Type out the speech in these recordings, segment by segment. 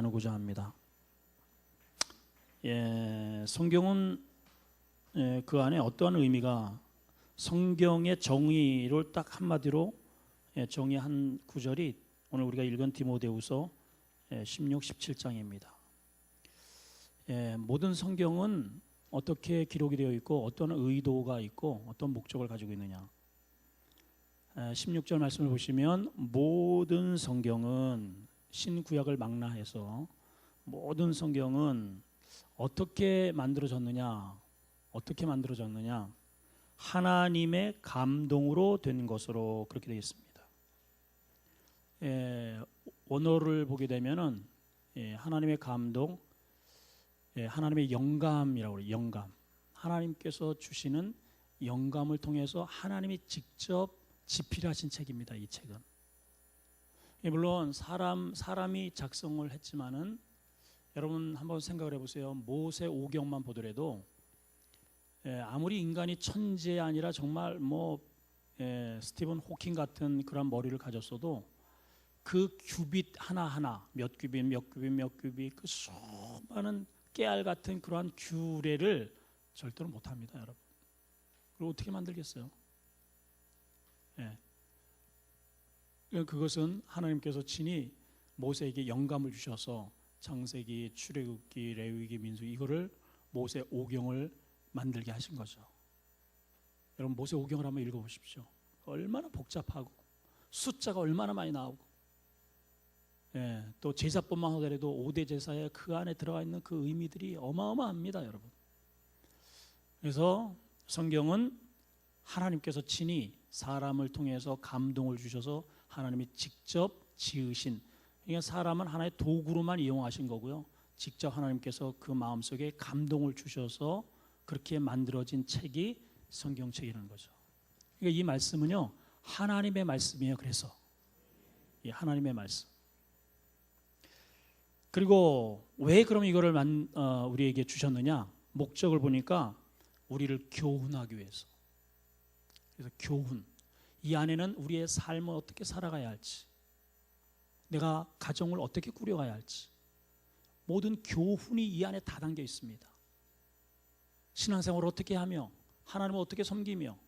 나누고자 합니다. 성경은 그 안에 어떠한 의미가 성경의 정의를 딱 한마디로 정의한 구절이 오늘 우리가 읽은 디모데후서 16, 17장입니다. 모든 성경은 어떻게 기록이 되어 있고 어떤 의도가 있고 어떤 목적을 가지고 있느냐. 16절 말씀을 보시면 모든 성경은 신구약을 망라해서 모든 성경은 어떻게 만들어졌느냐 하나님의 감동으로 된 것으로 그렇게 되어 있습니다. 원어를 보게 되면은 하나님의 감동, 하나님의 영감이라고 해요. 영감. 하나님께서 주시는 영감을 통해서 하나님이 직접 집필하신 책입니다. 이 책은. 물론 사람이 작성을 했지만은 여러분 한번 생각을 해보세요. 모세 오경만 보더라도 아무리 인간이 천재 아니라 정말 스티븐 호킹 같은 그런 머리를 가졌어도 그 규빗 하나하나 몇 규빗 그 수많은 깨알 같은 그러한 규례를 절대로 못합니다, 여러분. 그리고 어떻게 만들겠어요? 그것은 하나님께서 친히 모세에게 영감을 주셔서 창세기, 출애굽기, 레위기, 민수기 이거를 모세 오경을 만들게 하신 거죠. 여러분 모세 오경을 한번 읽어보십시오. 얼마나 복잡하고 숫자가 얼마나 많이 나오고 또 제사법만 하더라도 5대 제사에 그 안에 들어가 있는 그 의미들이 어마어마합니다, 여러분. 그래서 성경은 하나님께서 친히 사람을 통해서 감동을 주셔서 하나님이 직접 지으신, 그러니까 사람은 하나의 도구로만 이용하신 거고요. 직접 하나님께서 그 마음속에 감동을 주셔서 그렇게 만들어진 책이 성경책이라는 거죠. 그러니까 이 말씀은요, 하나님의 말씀이에요. 그래서 하나님의 말씀. 그리고 왜 그럼 이거를 우리에게 주셨느냐? 목적을 보니까 우리를 교훈하기 위해서. 그래서 교훈. 이 안에는 우리의 삶을 어떻게 살아가야 할지, 내가 가정을 어떻게 꾸려가야 할지 모든 교훈이 이 안에 다 담겨 있습니다. 신앙생활을 어떻게 하며 하나님을 어떻게 섬기며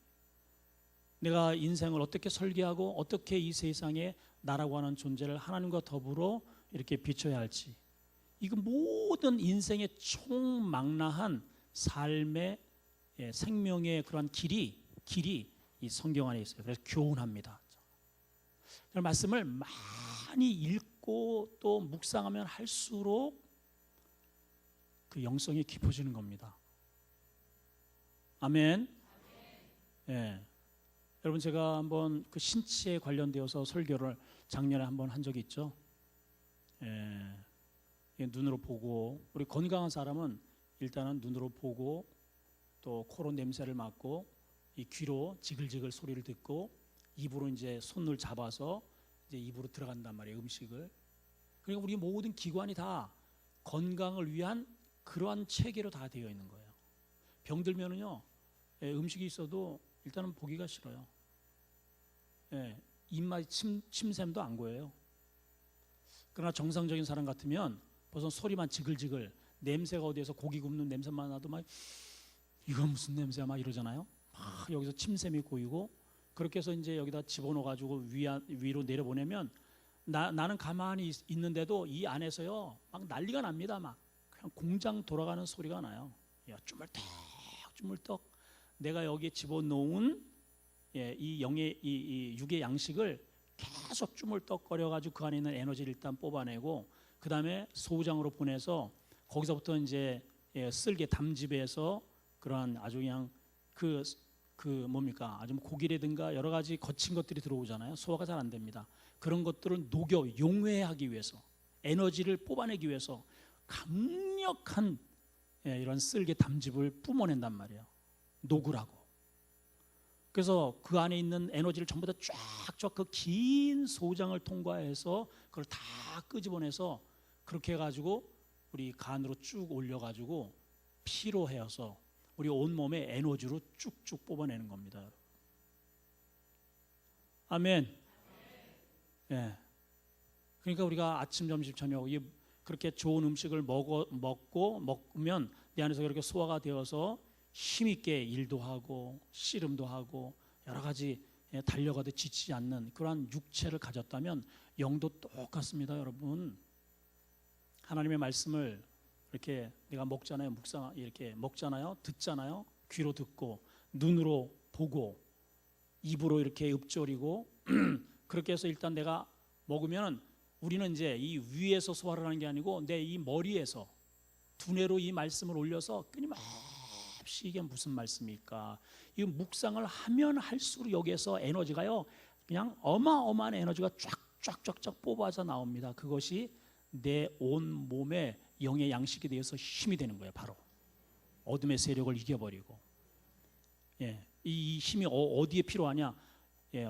내가 인생을 어떻게 설계하고 어떻게 이 세상에 나라고 하는 존재를 하나님과 더불어 이렇게 비춰야 할지, 이거 모든 인생의 총망라한 삶의 생명의 그러한 길이 이 성경 안에 있어요. 그래서 교훈합니다. 그 말씀을 많이 읽고 또 묵상하면 할수록 그 영성이 깊어지는 겁니다. 아멘. 여러분 제가 한번 그 신체에 관련되어서 설교를 작년에 한번 한 적이 있죠. 눈으로 보고, 우리 건강한 사람은 일단은 눈으로 보고 또 코로 냄새를 맡고 이 귀로 지글지글 소리를 듣고 입으로 이제 손을 잡아서 이제 입으로 들어간단 말이에요, 음식을. 그러니까 우리 모든 기관이 다 건강을 위한 그러한 체계로 다 되어 있는 거예요. 병들면은요, 음식이 있어도 일단은 보기가 싫어요. 입맛 침샘도 안 고여요. 그러나 정상적인 사람 같으면 벌써 소리만 지글지글, 냄새가 어디에서 고기 굽는 냄새만 나도 막 이건 무슨 냄새야 막 이러잖아요. 막 여기서 침샘이 고이고, 그렇게 해서 이제 여기다 집어넣어 가지고 위로 내려보내면 나는 가만히 있는데도 이 안에서요 막 난리가 납니다. 막 그냥 공장 돌아가는 소리가 나요. 야, 주물떡 내가 여기에 집어넣은 이 영의 이 육의 양식을 계속 주물떡거려 가지고 그 안에 있는 에너지를 일단 뽑아내고, 그 다음에 소장으로 보내서 거기서부터 이제 쓸개 담집에서 그러한 아주 그냥 그 뭡니까, 아주 고기라든가 여러 가지 거친 것들이 들어오잖아요. 소화가 잘 안 됩니다. 그런 것들을 녹여 용해하기 위해서, 에너지를 뽑아내기 위해서 강력한 이런 쓸개 담집을 뿜어낸단 말이에요. 녹으라고. 그래서 그 안에 있는 에너지를 전부 다 쫙쫙 그 긴 소장을 통과해서 그걸 다 끄집어내서 그렇게 해가지고 우리 간으로 쭉 올려가지고 피로 해서 우리 온몸의 에너지로 쭉쭉 뽑아내는 겁니다. 아멘. 그러니까 우리가 아침, 점심, 저녁 그렇게 좋은 음식을 먹으면 내 안에서 그렇게 소화가 되어서 힘있게 일도 하고 씨름도 하고 여러 가지 달려가도 지치지 않는 그러한 육체를 가졌다면 영도 똑같습니다. 여러분, 하나님의 말씀을 이렇게 내가 먹잖아요. 이렇게 먹잖아요. 듣잖아요. 귀로 듣고 눈으로 보고 입으로 이렇게 읊조리고 그렇게 해서 일단 내가 먹으면 우리는 이제 이 위에서 소화를 하는 게 아니고 내 이 머리에서 두뇌로 이 말씀을 올려서 끊임없이 이게 무슨 말씀일까? 이 묵상을 하면 할수록 여기에서 에너지가요 그냥 어마어마한 에너지가 쫙쫙쫙쫙 뽑아져 나옵니다. 그것이 내 온 몸에 영의 양식에 대해서 힘이 되는 거예요. 바로 어둠의 세력을 이겨버리고, 이 힘이 어디에 필요하냐?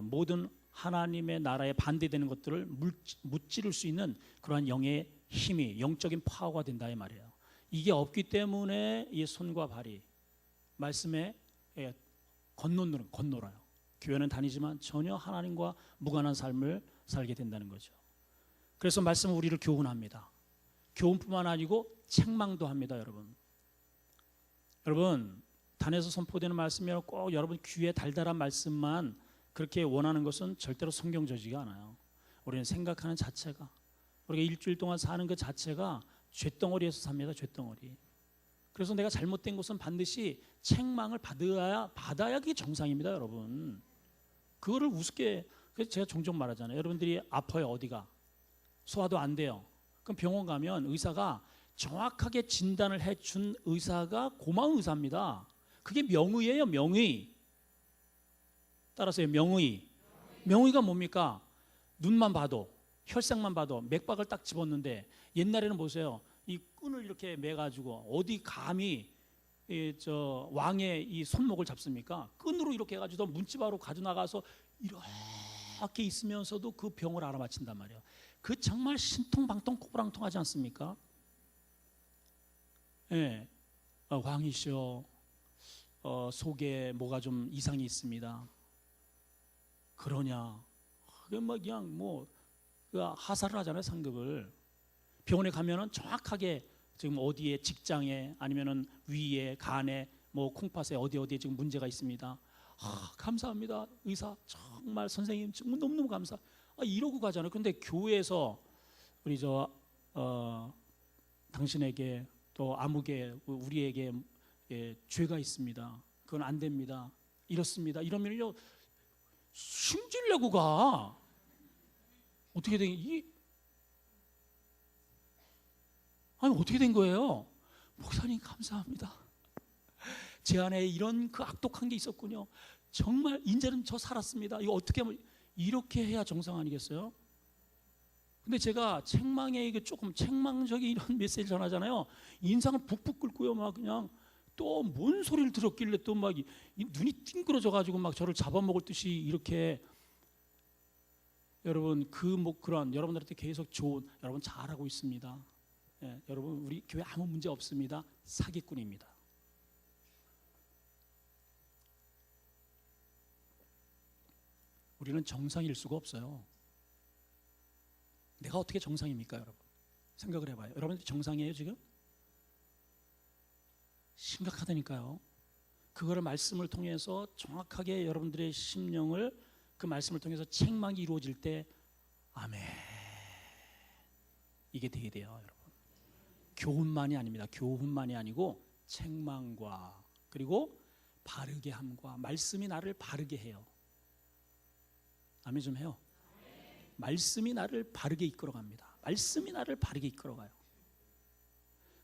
모든 하나님의 나라에 반대되는 것들을 무찌를 수 있는 그러한 영의 힘이, 영적인 파워가 된다 이 말이에요. 이게 없기 때문에 이 손과 발이 말씀에 건너라요. 교회는 다니지만 전혀 하나님과 무관한 삶을 살게 된다는 거죠. 그래서 말씀은 우리를 교훈합니다. 교훈뿐만 아니고 책망도 합니다. 여러분 단에서 선포되는 말씀이면 꼭 여러분 귀에 달달한 말씀만 그렇게 원하는 것은 절대로 성경적이지가 않아요. 우리는 생각하는 자체가, 우리가 일주일 동안 사는 그 자체가 쇳덩어리에서 삽니다. 쇳덩어리. 그래서 내가 잘못된 것은 반드시 책망을 받아야 그게 정상입니다. 여러분, 그거를 우습게, 그래서 제가 종종 말하잖아요. 여러분들이 아파요. 어디가 소화도 안 돼요. 그럼 병원 가면 의사가 정확하게 진단을 해준 의사가 고마운 의사입니다. 그게 명의예요. 명의. 따라서요. 명의가 뭡니까? 눈만 봐도, 혈색만 봐도 맥박을 딱 집었는데, 옛날에는 보세요. 이 끈을 이렇게 매가지고 어디 감히 왕의 이 손목을 잡습니까? 끈으로 이렇게 해가지고 문지바로 가져나가서 이렇게 있으면서도 그 병을 알아맞힌단 말이에요. 그 정말 신통방통 코랑통하지 않습니까? 왕이시여, 속에 뭐가 좀 이상이 있습니다. 그러냐? 그냥 하사를 하잖아요. 상급을. 병원에 가면은 정확하게 지금 어디에, 직장에 아니면은 위에, 간에, 콩팥에 어디에 지금 문제가 있습니다. 감사합니다. 의사 정말 선생님 정말 너무너무 감사. 이러고 가잖아요. 근데 교회에서 우리 당신에게 또 아무개 우리에게 죄가 있습니다. 그건 안 됩니다. 이렇습니다. 이러면요 숨지려고 가. 어떻게 어떻게 된 거예요? 목사님 감사합니다. 제 안에 이런 그 악독한 게 있었군요. 정말 이제는 저 살았습니다. 이거 어떻게 하면 이렇게 해야 정상 아니겠어요? 근데 제가 책망에 이게 조금 책망적인 이런 메시지를 전하잖아요. 인상을 북북 끓고요. 막 그냥 또 뭔 소리를 들었길래 또 막 눈이 띵그러져 가지고 막 저를 잡아먹을 듯이 이렇게. 여러분 그런 여러분들한테 계속 좋은, 여러분 잘하고 있습니다. 여러분 우리 교회 아무 문제 없습니다. 사기꾼입니다. 우리는 정상일 수가 없어요. 내가 어떻게 정상입니까, 여러분? 생각을 해봐요. 여러분들 정상이에요 지금? 심각하다니까요. 그거를 말씀을 통해서 정확하게 여러분들의 심령을 그 말씀을 통해서 책망이 이루어질 때 아멘, 이게 되게 돼요. 여러분, 교훈만이 아닙니다. 교훈만이 아니고 책망과 그리고 바르게 함과 말씀이 나를 바르게 해요. 아멘 좀 해요. 말씀이 나를 바르게 이끌어갑니다. 말씀이 나를 바르게 이끌어가요.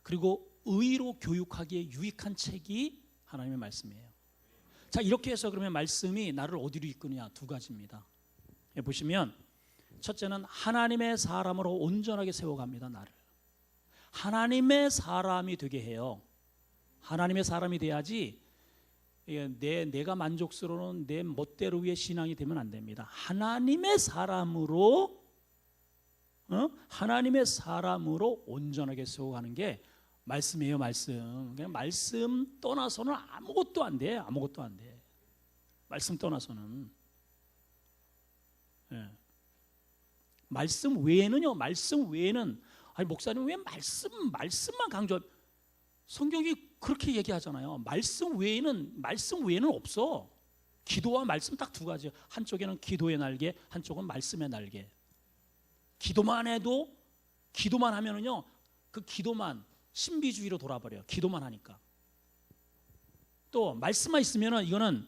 그리고 의로 교육하기에 유익한 책이 하나님의 말씀이에요. 자, 이렇게 해서 그러면 말씀이 나를 어디로 이끄느냐? 두 가지입니다. 보시면 첫째는 하나님의 사람으로 온전하게 세워갑니다. 나를 하나님의 사람이 되게 해요. 하나님의 사람이 돼야지 내가 만족스러운 내 멋대로의 신앙이 되면 안 됩니다. 하나님의 사람으로 온전하게 세워가는 게 말씀이에요. 말씀. 그냥 말씀 떠나서는 아무것도 안 돼. 아무것도 안 돼. 말씀 떠나서는. 말씀 외에는 아니 목사님 왜 말씀만 강조? 성경이 그렇게 얘기하잖아요. 말씀 외에는 없어. 기도와 말씀 딱 두 가지. 한쪽에는 기도의 날개, 한쪽은 말씀의 날개. 기도만 하면은요, 그 기도만 신비주의로 돌아버려요. 기도만 하니까. 또 말씀만 있으면은 이거는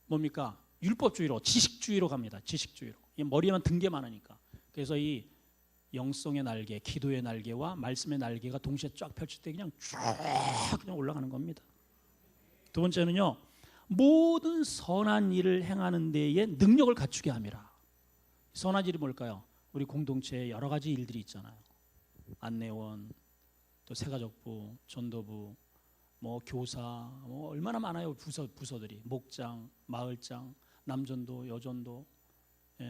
뭡니까? 율법주의로, 지식주의로 갑니다. 지식주의로. 머리에만 든 게 많으니까. 그래서 이 영성의 날개, 기도의 날개와 말씀의 날개가 동시에 쫙 펼칠 때 그냥 그냥 올라가는 겁니다. 두 번째는요, 모든 선한 일을 행하는 데에 능력을 갖추게 함이라. 선한 일이 뭘까요? 우리 공동체에 여러 가지 일들이 있잖아요. 안내원, 또 새가족부, 전도부, 뭐 교사, 뭐 얼마나 많아요. 부서들이. 목장, 마을장, 남전도, 여전도,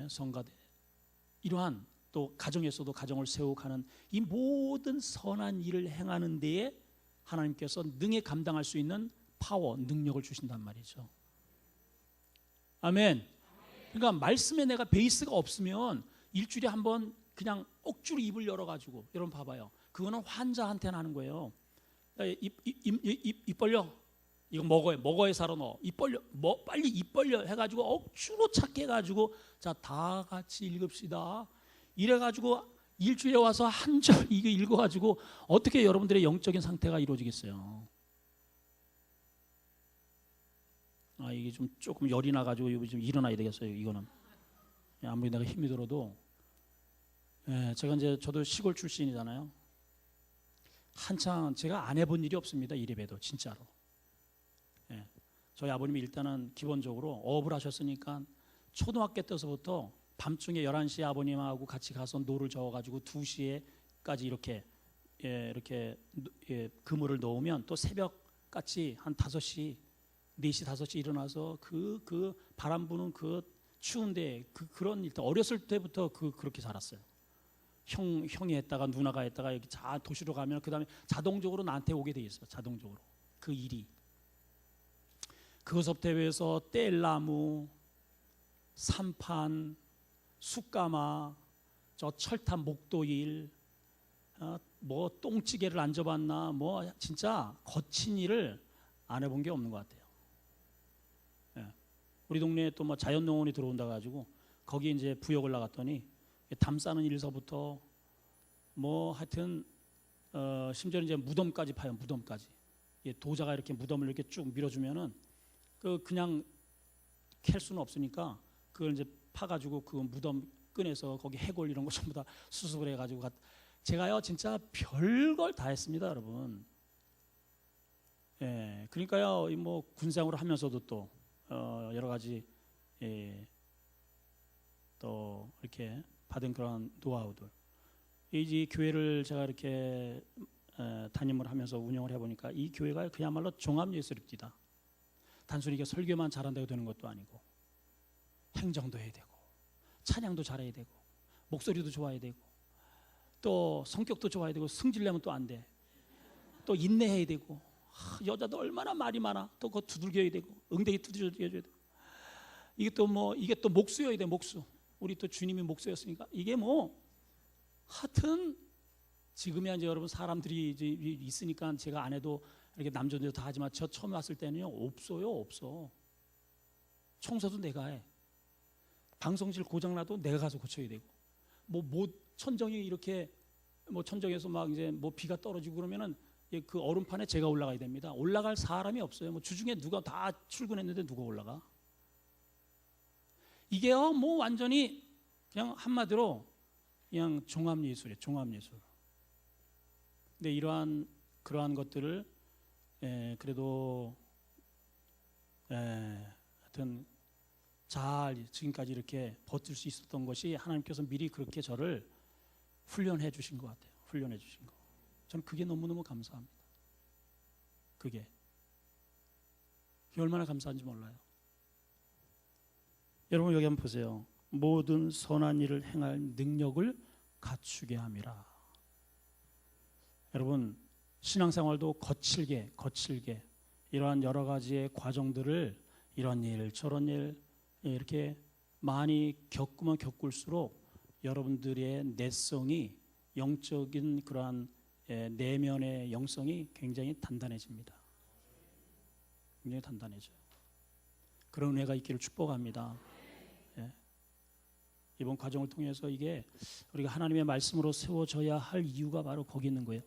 성가대. 이러한 또 가정에서도 가정을 세우고 가는 이 모든 선한 일을 행하는 데에 하나님께서 능히 감당할 수 있는 파워, 능력을 주신단 말이죠. 아멘. 그러니까 말씀에 내가 베이스가 없으면 일주일에 한 번 그냥 억지로 입을 열어가지고, 여러분 봐봐요. 그거는 환자한테는 하는 거예요. 입 벌려. 이거 먹어야 살아 너. 입 벌려. 빨리 입 벌려 해가지고 억지로 찾게 해가지고, 자, 다 같이 읽읍시다. 이래가지고 일주일에 와서 한 절 이거 읽어가지고 어떻게 여러분들의 영적인 상태가 이루어지겠어요? 이게 좀 조금 열이 나가지고 좀 일어나야 되겠어요. 이거는 아무리 내가 힘이 들어도, 저도 시골 출신이잖아요. 한창 제가 안 해본 일이 없습니다. 이래봬도 진짜로. 저희 아버님이 일단은 기본적으로 어업을 하셨으니까 초등학교 때서부터 밤중에 11시에 아버님하고 같이 가서 노를 저어가지고 2시에까지 이렇게 그물을 놓으면 또 새벽같이 한 5시, 4시, 5시 일어나서 그 바람 부는 그 추운데 그런 일, 어렸을 때부터 그렇게 살았어요. 형이 했다가 누나가 했다가 여기 도시로 가면 그 다음에 자동적으로 나한테 오게 돼 있어요. 자동적으로 그 일이. 그것부터 해서 뗄나무, 산판, 숯가마, 저 철탑 목도일, 뭐 똥찌개를 안 접었나, 뭐 진짜 거친 일을 안 해본 게 없는 것 같아요. 우리 동네에 또 뭐 자연농원이 들어온다 가지고 거기 이제 부역을 나갔더니 담 싸는 일서부터 뭐 하여튼 심지어 이제 무덤까지 파요. 무덤까지. 도자가 이렇게 무덤을 이렇게 쭉 밀어주면은 그냥 캘 수는 없으니까 그걸 이제 파가지고 그 무덤 꺼내서 거기 해골 이런 거 전부 다 수습을 해가지고 제가요 진짜 별걸 다 했습니다, 여러분. 그러니까요 뭐 군생활을 하면서도 또 여러 가지 또 이렇게 받은 그런 노하우들. 이 교회를 제가 이렇게 담임을 하면서 운영을 해보니까 이 교회가 그야말로 종합예술입니다. 단순히 이게 설교만 잘한다고 되는 것도 아니고 행정도 해야 되고 찬양도 잘해야 되고 목소리도 좋아야 되고 또 성격도 좋아야 되고 승질내면 또 안 돼. 또 인내해야 되고 여자도 얼마나 말이 많아. 또 그거 두들겨야 되고 응대기 두들겨줘야 되고 이게 또 목수여야 돼. 목수. 우리 또 주님이 목수였으니까 이게 뭐 하여튼 지금이야 이제 여러분 사람들이 이제 있으니까 제가 안 해도 이렇게 남자들 다 하지만 저 처음 왔을 때는요 없어. 청소도 내가 해. 방송실 고장나도 내가 가서 고쳐야 되고 뭐 천정이 이렇게 뭐 천정에서 막 이제 뭐 비가 떨어지고 그러면은 그 얼음판에 제가 올라가야 됩니다. 올라갈 사람이 없어요. 뭐 주중에 누가 다 출근했는데 누가 올라가? 이게요 뭐 완전히 그냥 한마디로 그냥 종합예술이에요. 종합예술. 근데 그러한 것들을 그래도 하여튼 잘 지금까지 이렇게 버틸 수 있었던 것이 하나님께서 미리 그렇게 저를 훈련해 주신 것 같아요. 훈련해 주신 거. 저는 그게 너무너무 감사합니다. 그게 얼마나 감사한지 몰라요. 여러분 여기 한번 보세요. 모든 선한 일을 행할 능력을 갖추게 함이라. 여러분 신앙생활도 거칠게 이러한 여러 가지의 과정들을 이런 일 저런 일 이렇게 많이 겪으면 겪을수록 여러분들의 내성이 영적인 그러한 내면의 영성이 굉장히 단단해집니다. 굉장히 단단해져요. 그런 은혜가 있기를 축복합니다. 예. 이번 과정을 통해서 이게 우리가 하나님의 말씀으로 세워져야 할 이유가 바로 거기 있는 거예요.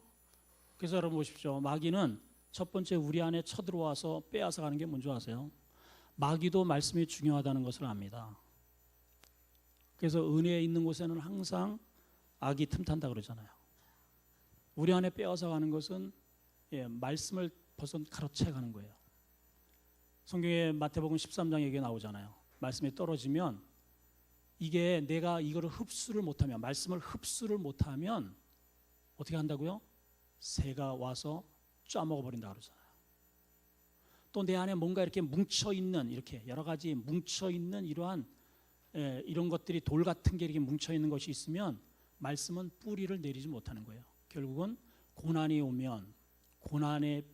그래서 여러분 보십시오. 마귀는 첫 번째 우리 안에 쳐들어와서 빼앗아 가는 게 뭔지 아세요? 마귀도 말씀이 중요하다는 것을 압니다. 그래서 은혜에 있는 곳에는 항상 악이 틈탄다 그러잖아요. 우리 안에 빼앗아 가는 것은 말씀을 벌써 가로채 가는 거예요. 성경에 마태복음 13장 얘기가 나오잖아요. 말씀이 떨어지면 이게 내가 이거를 흡수를 못하면, 말씀을 흡수를 못하면 어떻게 한다고요? 새가 와서 쪼아먹어 버린다 그러잖아요. 또 내 안에 뭔가 이렇게 뭉쳐있는, 이렇게 여러 가지 뭉쳐있는 이러한 이런 것들이 돌 같은 게 이렇게 뭉쳐있는 것이 있으면 말씀은 뿌리를 내리지 못하는 거예요. 결국은 고난이 오면, 고난의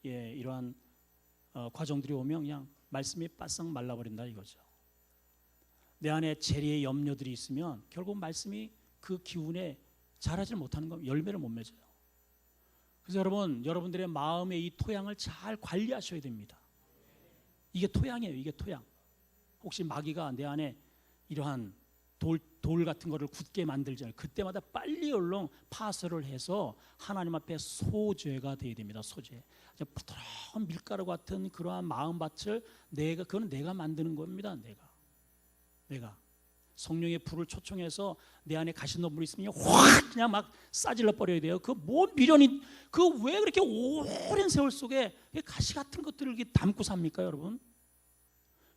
이러한 과정들이 오면 그냥 말씀이 바싹 말라버린다 이거죠. 내 안에 재리의 염려들이 있으면 결국 말씀이 그 기운에 자라지 못하는 거, 열매를 못 맺어요. 그래서 여러분, 여러분들의 마음의 이 토양을 잘 관리하셔야 됩니다. 이게 토양이에요. 이게 토양. 혹시 마귀가 내 안에 이러한 돌 같은 거를 굳게 만들잖아요. 그때마다 빨리 얼렁 파설을 해서 하나님 앞에 소죄가 되어야 됩니다. 소죄. 부드러운 밀가루 같은 그러한 마음밭을 그건 내가 만드는 겁니다. 내가 성령의 불을 초청해서 내 안에 가시덤불이 있으면 확 그냥 막 싸질러 버려야 돼요. 그 뭔 미련이, 그 왜 그렇게 오랜 세월 속에 가시 같은 것들을 이렇게 담고 삽니까, 여러분?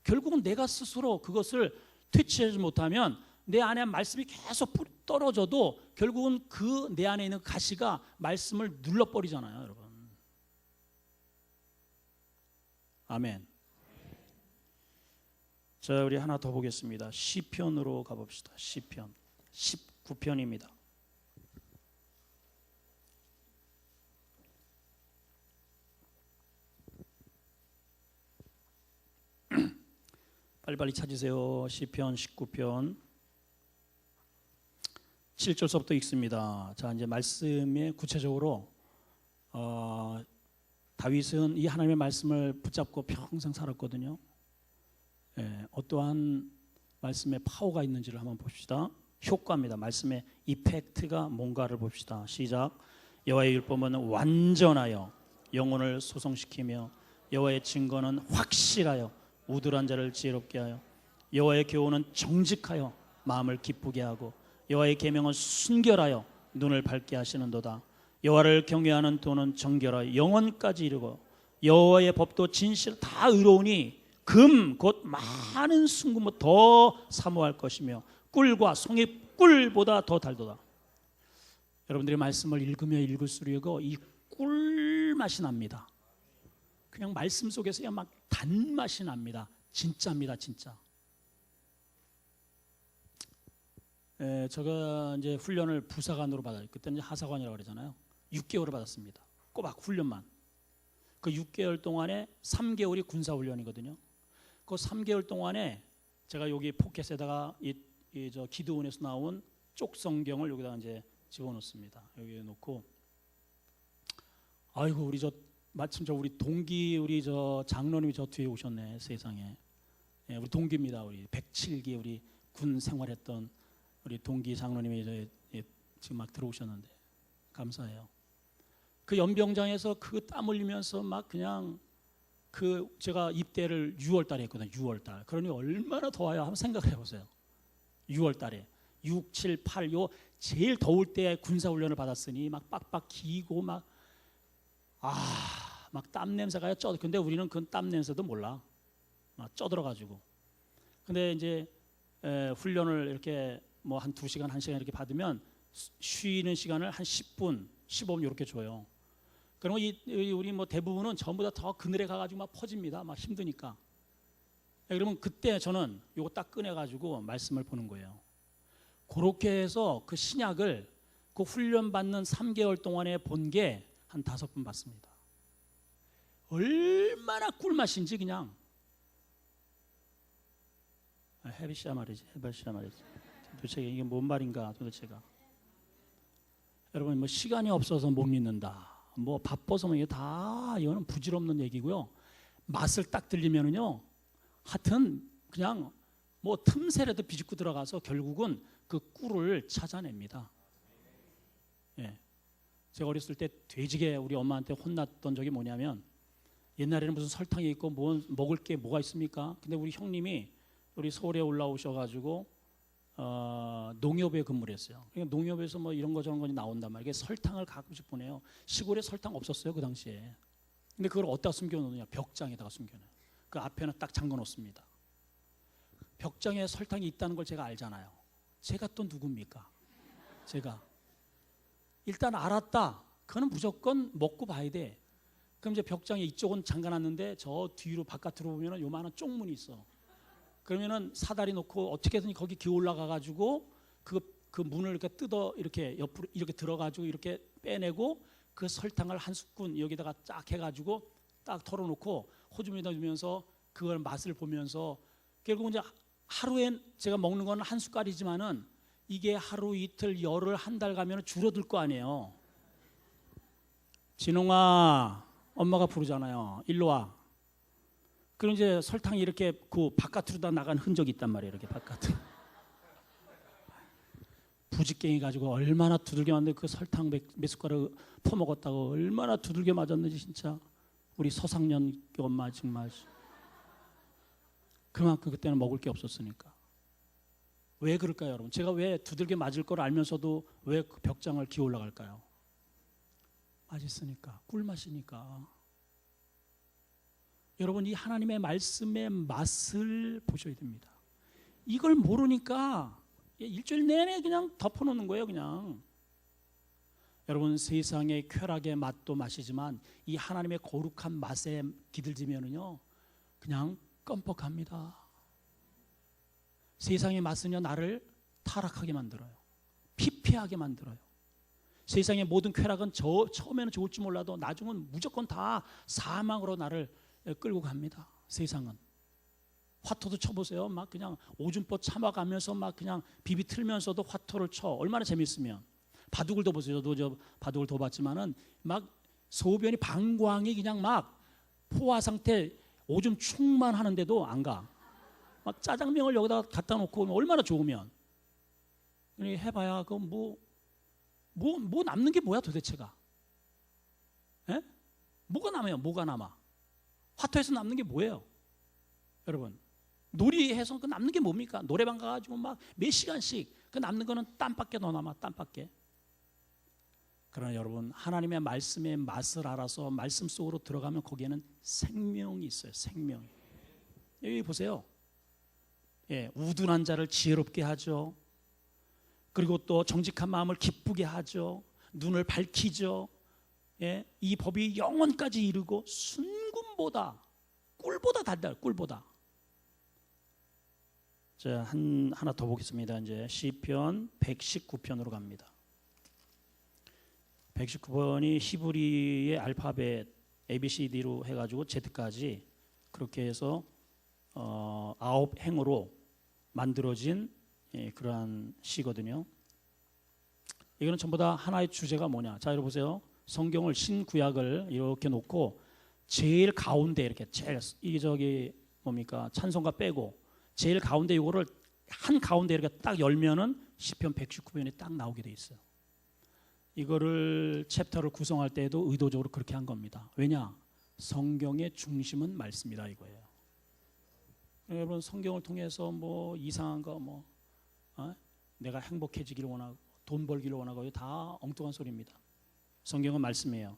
결국은 내가 스스로 그것을 퇴치하지 못하면 내 안에 말씀이 계속 떨어져도 결국은 그 내 안에 있는 가시가 말씀을 눌러버리잖아요, 여러분. 아멘. 자, 우리 하나 더 보겠습니다. 시편으로 가봅시다. 시편 19편입니다. 빨리빨리 찾으세요. 시편 19편 7절서부터 읽습니다. 자, 이제 말씀에 구체적으로 다윗은 이 하나님의 말씀을 붙잡고 평생 살았거든요. 어떠한 말씀의 파워가 있는지를 한번 봅시다. 효과입니다. 말씀의 이펙트가 뭔가를 봅시다. 시작. 여호와의 율법은 완전하여 영혼을 소성시키며 여호와의 증거는 확실하여 우둔한 자를 지혜롭게 하여 여호와의 교훈은 정직하여 마음을 기쁘게 하고 여호와의 계명은 순결하여 눈을 밝게 하시는도다. 여호와를 경외하는 도는 정결하여 영원까지 이르고 여호와의 법도 진실 다 의로우니 금 곧 많은 순금보다 더 사모할 것이며 꿀과 송이 꿀보다 더 달도다. 여러분들이 말씀을 읽으며 읽을수록 이 꿀맛이 납니다. 그냥 말씀 속에서 막 단맛이 납니다. 진짜입니다, 진짜. 제가 이제 훈련을 부사관으로 받아요. 그때는 하사관이라고 그러잖아요. 6개월을 받았습니다. 꼬박 훈련만. 그 6개월 동안에 3개월이 군사훈련이거든요. 그 3개월 동안에 제가 여기 포켓에다가 저 기드온에서 나온 쪽 성경을 여기다가 이제 집어넣습니다. 여기에 놓고, 아이고 우리 마침 우리 동기 우리 장로님이 저 뒤에 오셨네. 세상에. 우리 동기입니다. 우리 107기 우리 군 생활했던 우리 동기 장로님이 지금 막 들어오셨는데 감사해요. 그 연병장에서 그 땀 흘리면서 막 그냥 제가 입대를 6월 달에 했거든요. 6월 달. 그러니 얼마나 더워요? 한번 생각을 해보세요. 6월 달에 6, 7, 8 요 제일 더울 때 군사훈련을 받았으니 막 빡빡 기고 막 땀 냄새가 근데 우리는 그 땀 냄새도 몰라. 막 쪄들어가지고. 근데 이제 훈련을 이렇게 뭐 한 2시간, 1시간 이렇게 받으면 쉬는 시간을 한 10분, 15분 이렇게 줘요. 그러면 우리 뭐 대부분은 전부 다 더 그늘에 가가지고 막 퍼집니다. 막 힘드니까. 그러면 그때 저는 요거 딱 꺼내가지고 말씀을 보는 거예요. 그렇게 해서 그 신약을 그 훈련 받는 3개월 동안에 본 게 한 5번 봤습니다. 얼마나 꿀맛인지 그냥. 헤비시아 말이지. 도대체 이게 뭔 말인가 도대체가. 여러분 뭐 시간이 없어서 못 믿는다, 뭐 바빠서 뭐 이게 다 이거는 부질없는 얘기고요. 맛을 딱 들리면은요, 하여튼 그냥 뭐 틈새라도 비집고 들어가서 결국은 그 꿀을 찾아냅니다. 예. 제가 어렸을 때 돼지게 우리 엄마한테 혼났던 적이 뭐냐면, 옛날에는 무슨 설탕이 있고 뭐 먹을 게 뭐가 있습니까? 근데 우리 형님이 우리 서울에 올라오셔가지고 농협에 근무를 했어요. 그러니까 농협에서 뭐 이런 거 저런 거 나온단 말이에요. 설탕을 가끔씩 보내요. 시골에 설탕 없었어요 그 당시에. 근데 그걸 어디다 숨겨놓느냐? 벽장에다가 숨겨놔요. 그 앞에는 딱 잠궈놓습니다. 벽장에 설탕이 있다는 걸 제가 알잖아요. 제가 또 누굽니까? 제가 일단 알았다. 그거는 무조건 먹고 봐야 돼. 그럼 이제 벽장에 이쪽은 잠가놨는데 저 뒤로 바깥으로 보면은 요만한 쪽문이 있어. 그러면은 사다리 놓고 어떻게든 거기 기어 올라가 가지고 그 문을 이렇게 뜯어 이렇게 옆으로 이렇게 들어가지고 이렇게 빼내고 그 설탕을 한 스푼 여기다가 쫙 해가지고 딱 털어놓고 호주머니에다 주면서 그걸 맛을 보면서, 결국 이제 하루엔 제가 먹는 건 한 숟갈이지만은 이게 하루 이틀 열흘 한 달 가면 줄어들 거 아니에요. 진홍아, 엄마가 부르잖아요. 일로 와. 그럼 이제 설탕이 이렇게 그 바깥으로 다 나간 흔적이 있단 말이에요. 이렇게 바깥으로. 부직갱이 가지고 얼마나 두들겨 맞는데 그 설탕 몇 숟가락 퍼먹었다고 얼마나 두들겨 맞았는지 진짜. 우리 서상년 엄마 정말. 그만큼 그때는 먹을 게 없었으니까. 왜 그럴까요, 여러분? 제가 왜 두들겨 맞을 걸 알면서도 왜 그 벽장을 기어 올라갈까요? 맛있으니까, 꿀맛이니까. 여러분, 이 하나님의 말씀의 맛을 보셔야 됩니다. 이걸 모르니까 일주일 내내 그냥 덮어놓는 거예요, 그냥. 여러분, 세상의 쾌락의 맛도 맛이지만 이 하나님의 거룩한 맛에 기들지면은요, 그냥 껌뻑합니다. 세상의 맛은요, 나를 타락하게 만들어요. 피폐하게 만들어요. 세상의 모든 쾌락은 처음에는 좋을지 몰라도 나중은 무조건 다 사망으로 나를 끌고 갑니다. 세상은. 화토도 쳐보세요. 막 그냥 오줌포 참아가면서 막 그냥 비비 틀면서도 화토를 쳐. 얼마나 재밌으면. 바둑을 더 보세요. 저도 저 바둑을 더 봤지만은 막 소변이 방광이 그냥 막 포화 상태 오줌 충만 하는데도 안 가. 막 짜장면을 여기다 갖다 놓고 얼마나 좋으면. 해봐야 그 뭐 남는 게 뭐야 도대체가? 에? 뭐가 남아요? 뭐가 남아? 화토에서 남는 게 뭐예요? 여러분, 놀이해서 그 남는 게 뭡니까? 노래방 가가지고 막 몇 시간씩 그 남는 거는 땀밖에 더 남아. 땀밖에. 그러나 여러분, 하나님의 말씀의 맛을 알아서 말씀 속으로 들어가면 거기에는 생명이 있어요. 생명이. 여기 보세요. 예, 우둔한 자를 지혜롭게 하죠. 그리고 또 정직한 마음을 기쁘게 하죠. 눈을 밝히죠. 예, 이 법이 영원까지 이르고 순금보다 꿀보다 달다. 꿀보다. 자, 하나 더 보겠습니다. 이제 시편 119편으로 갑니다. 119번이 히브리의 알파벳 ABCD로 해가지고 Z까지 그렇게 해서 9행으로 만들어진 그러한 시거든요. 이거는 전부 다 하나의 주제가 뭐냐? 자, 여러분 보세요. 성경을 신구약을 이렇게 놓고 제일 가운데 이렇게 제일 이게 뭡니까? 찬송가 빼고 제일 가운데 이거를 한 가운데 이렇게 딱 열면은 시편 119편이 딱 나오게 돼 있어요. 이거를 챕터를 구성할 때에도 의도적으로 그렇게 한 겁니다. 왜냐? 성경의 중심은 말씀이다 이거예요. 여러분, 성경을 통해서 뭐 이상한 거 내가 행복해지기를 원하고 돈 벌기를 원하고 다 엉뚱한 소리입니다. 성경은 말씀이에요.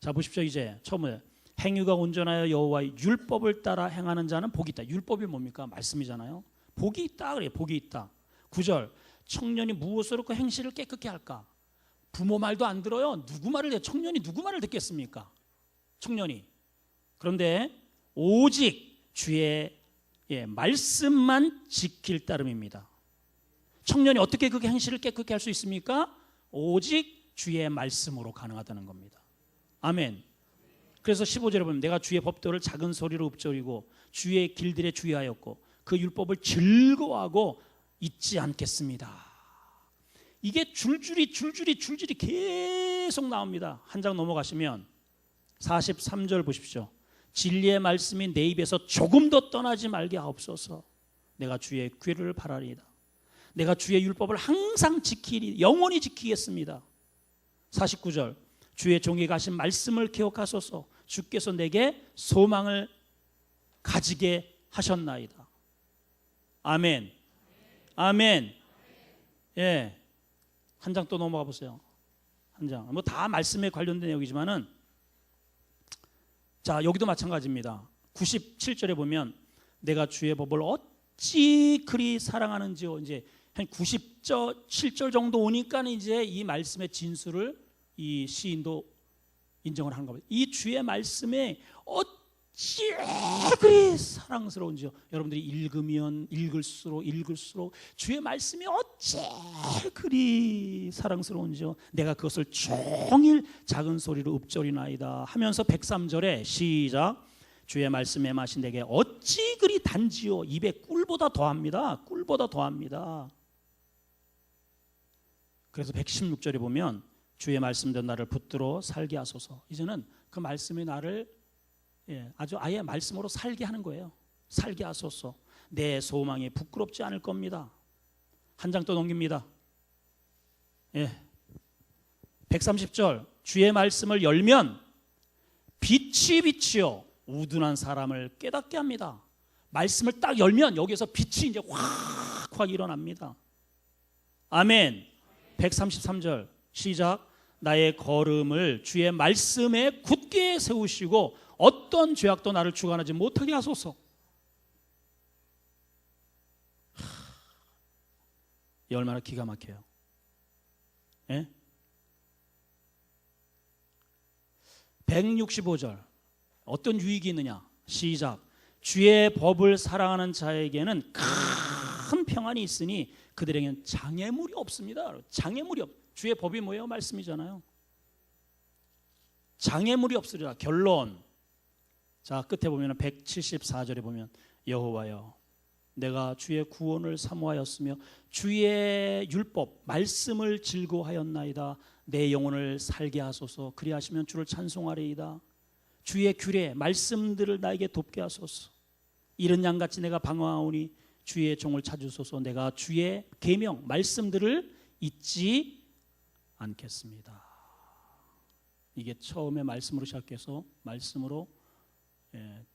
자, 보십시오. 이제 처음에 행위가 온전하여 여호와의 율법을 따라 행하는 자는 복이 있다. 율법이 뭡니까? 말씀이잖아요. 복이 있다 그래요. 복이 있다. 9절, 청년이 무엇으로 그 행실을 깨끗게 할까? 부모 말도 안 들어요. 누구 말을 해요? 청년이 누구 말을 듣겠습니까? 청년이. 그런데 오직 주의 말씀만 지킬 따름입니다. 청년이 어떻게 그 행실을 깨끗게 할 수 있습니까? 오직 주의 말씀으로 가능하다는 겁니다. 아멘. 그래서 15절에 보면 내가 주의 법도를 작은 소리로 읊조리고 주의 길들에 주의하였고 그 율법을 즐거워하고 잊지 않겠습니다. 이게 줄줄이 계속 나옵니다. 한 장 넘어가시면 43절 보십시오. 진리의 말씀이 내 입에서 조금도 떠나지 말게 하옵소서. 내가 주의 궤를 바라리이다. 내가 주의 율법을 항상 지키리, 영원히 지키겠습니다. 49절 주의 종에게 하신 말씀을 기억하소서. 주께서 내게 소망을 가지게 하셨나이다. 아멘. 아멘. 예. 한 장 또 넘어가 보세요. 한 장. 뭐 다 말씀에 관련된 내용이지만은, 자, 여기도 마찬가지입니다. 97절에 보면 내가 주의 법을 어찌 그리 사랑하는지요. 이제 한 97절 정도 오니까 이제 이 말씀의 진수를 이 시인도 인정을 한 겁니다. 이 주의 말씀에 어찌 그리 사랑스러운지요. 여러분들이 읽으면 읽을수록 주의 말씀이 어찌 그리 사랑스러운지요. 내가 그것을 종일 작은 소리로 읊조리나이다 하면서 103절에 시작. 주의 말씀의 맛이 내게 어찌 그리 단지요. 입에 꿀보다 더합니다. 꿀보다 더합니다. 그래서 116절에 보면 주의 말씀대로 나를 붙들어 살게 하소서. 이제는 그 말씀이 나를 아예 말씀으로 살게 하는 거예요. 살게 하소서. 내 소망이 부끄럽지 않을 겁니다. 한 장 또 넘깁니다. 130절 주의 말씀을 열면 빛이요 우둔한 사람을 깨닫게 합니다. 말씀을 딱 열면 여기서 빛이 이제 확 일어납니다. 아멘. 133절 시작. 나의 걸음을 주의 말씀에 굳게 세우시고 어떤 죄악도 나를 주관하지 못하게 하소서. 이 얼마나 기가 막혀요. 예? 165절 어떤 유익이 있느냐. 시작. 주의 법을 사랑하는 자에게는 큰 평안이 있으니 그들에게는 장애물이 없습니다. 장애물이 없. 주의 법이 뭐예요? 말씀이잖아요. 장애물이 없으리라. 결론. 자, 끝에 보면 174절에 보면 여호와여 내가 주의 구원을 사모하였으며 주의 율법 말씀을 즐거워하였나이다. 내 영혼을 살게 하소서. 그리하시면 주를 찬송하리이다. 주의 규례 말씀들을 나에게 돕게 하소서. 이른 양같이 내가 방황하오니 주의 종을 찾으소서. 내가 주의 계명 말씀들을 잊지 않겠습니다. 이게 처음에 말씀으로 시작해서 말씀으로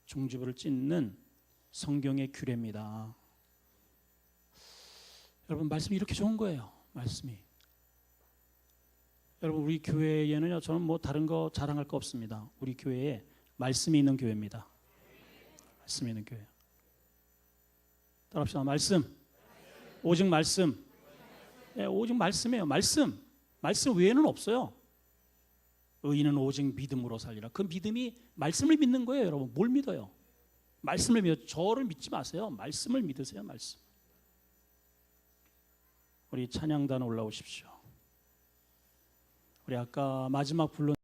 종지부를 찢는 성경의 규례입니다. 여러분 말씀이 이렇게 좋은 거예요. 말씀이. 여러분 우리 교회에는요, 저는 뭐 다른 거 자랑할 거 없습니다. 우리 교회에 말씀이 있는 교회입니다. 말씀이 있는 교회. 따라합시다. 말씀. 오직 말씀. 오직 말씀이에요. 말씀 외에는 없어요. 의인은 오직 믿음으로 살리라. 그 믿음이 말씀을 믿는 거예요. 여러분 뭘 믿어요? 말씀을 믿어요. 저를 믿지 마세요. 말씀을 믿으세요. 말씀. 우리 찬양단 올라오십시오. 우리 아까 마지막 불러